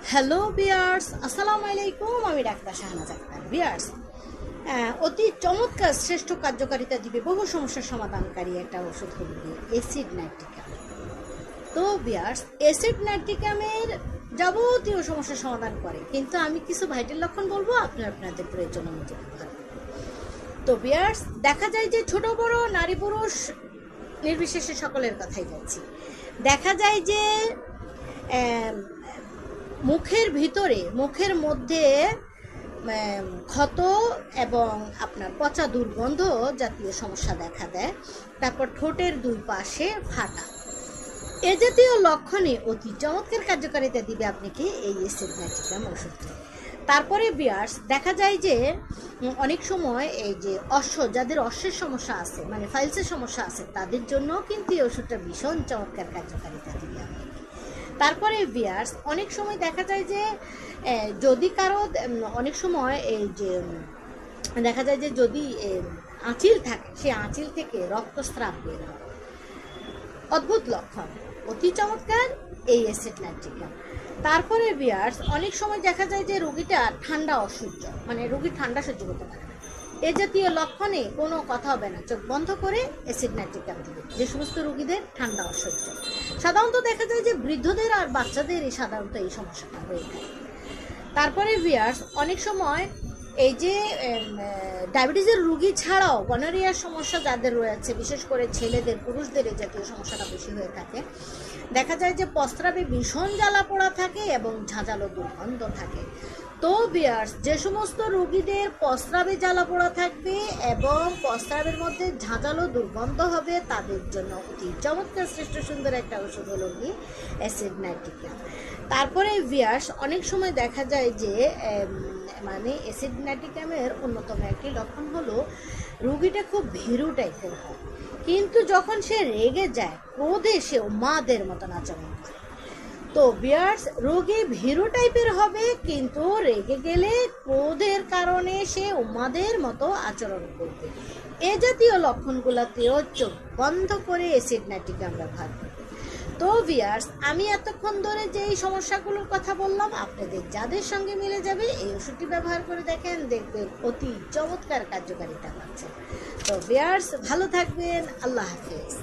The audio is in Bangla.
হ্যালো বিয়ার্স, আসসালামু আলাইকুম। আমি ডাক্তার শাহনাজ আক্তার। বিয়ার্স, অতি চমৎকার শ্রেষ্ঠ কার্যকারিতা দিবে বহু সমস্যার সমাধানকারী একটা ওষুধ হল অ্যাসিড নাইট্রিকাম। তো বিয়ার্স, অ্যাসিড নাইট্রিকামের যাবতীয় সমস্যার সমাধান করে, কিন্তু আমি কিছু ভাইটাল লক্ষণ বলবো, আপনাদের প্রয়োজন মতো ব্যবহার করবেন। তো বিয়ার্স, দেখা যায় যে ছোট বড় নারী পুরুষ নির্বিশেষে সকলের কথাই বলছি, দেখা যায় যে মুখের ভিতরে, মুখের মধ্যে ক্ষত এবং আপনার পচা দুর্গন্ধ জাতীয় সমস্যা দেখা দেয়। তারপর ঠোঁটের দুই পাশে ফাটা, এ জাতীয় লক্ষণে অতি চমৎকার কার্যকারিতা দিবে আপনাকে এই অ্যাসিড নাইট্রিকাম ওষুধটি। তারপরে বিয়ার্স, দেখা যায় যে অনেক সময় এই যে যাদের অশ্বের সমস্যা আছে, মানে ফাইলসের সমস্যা আছে, তাদের জন্য কিন্তু এই ওষুধটা ভীষণ চমৎকার কার্যকারিতা দিবে আপনাকে। তারপরে বিয়ার্স, অনেক সময় দেখা যায় যে যদি কারো অনেক সময় এই যে দেখা যায় যে যদি আঁচিল থাকে, সে আঁচিল থেকে রক্তস্রাব বের হয়, অদ্ভুত লক্ষণ, অতি চমৎকার এই অ্যাসিড নাইট্রিকাম। তারপরে বিয়ার্স, অনেক সময় দেখা যায় যে রোগীটা ঠান্ডা অসহ্য, মানে রোগী ঠান্ডা সহ্য করতে পারে না, এ জাতীয় লক্ষণে কোনো কথা হবে না, চোখ বন্ধ করে অ্যাসিড নাইট্রিকাম দিবে যে সমস্ত রোগীদের ঠান্ডা অসহ্য। সাধারণত দেখা যায় যে বৃদ্ধদের আর বাচ্চাদের সাধারণত এই সমস্যাটা হয়ে থাকে। তারপরে ভিয়ার্স, অনেক সময় এই যে ডায়াবেটিসের রোগী ছাড়াও গনোরিয়ার সমস্যা যাদের রয়েছে, বিশেষ করে ছেলেদের, পুরুষদের এই জাতীয় সমস্যাটা বেশি হয়ে থাকে। দেখা যায় যে প্রস্রাবে ভীষণ জ্বালা পোড়া থাকে এবং ঝাঁঝালো দুর্গন্ধ থাকে। তো বিয়ার্স, যে সমস্ত রোগীদের প্রস্রাবে জ্বালা পোড়া থাকবে এবং প্রস্রাবের মধ্যে ঝাঁঝালো দুর্গন্ধ হবে, তাদের জন্য অতি চমৎকার শ্রেষ্ঠ সুন্দর একটা ওষুধ হলো কি অ্যাসিড নাইট্রিকাম। তারপরে বিয়ার্স, অনেক সময় দেখা যায় যে মানে অ্যাসিড নাইট্রিকামের অন্যতম একটি লক্ষণ হলো রোগীটা খুব ভীরু টাইপের হয়, কিন্তু যখন সে রেগে যায়, ক্রোধে সে উন্মাদের মতন আচরণ করে। তো বিয়ার্স, রোগী ভীরু টাইপের হবে, কিন্তু রেগে গেলে ক্রোধের কারণে সে উন্মাদের মতো আচরণ করবে। এ জাতীয় লক্ষণগুলোতেও চোখ বন্ধ করে অ্যাসিড নাইট্রিকাম ব্যবহার করবে। তো বিয়ার্স, আমি এতক্ষণ ধরে যে এই সমস্যাগুলোর কথা বললাম, আপনাদের যাদের সঙ্গে মিলে যাবে এই ওষুধটি ব্যবহার করে দেখেন, দেখবেন অতি চমৎকার কার্যকারিতা পাচ্ছেন। তো বিয়ার্স, ভালো থাকবেন, আল্লাহ হাফেজ।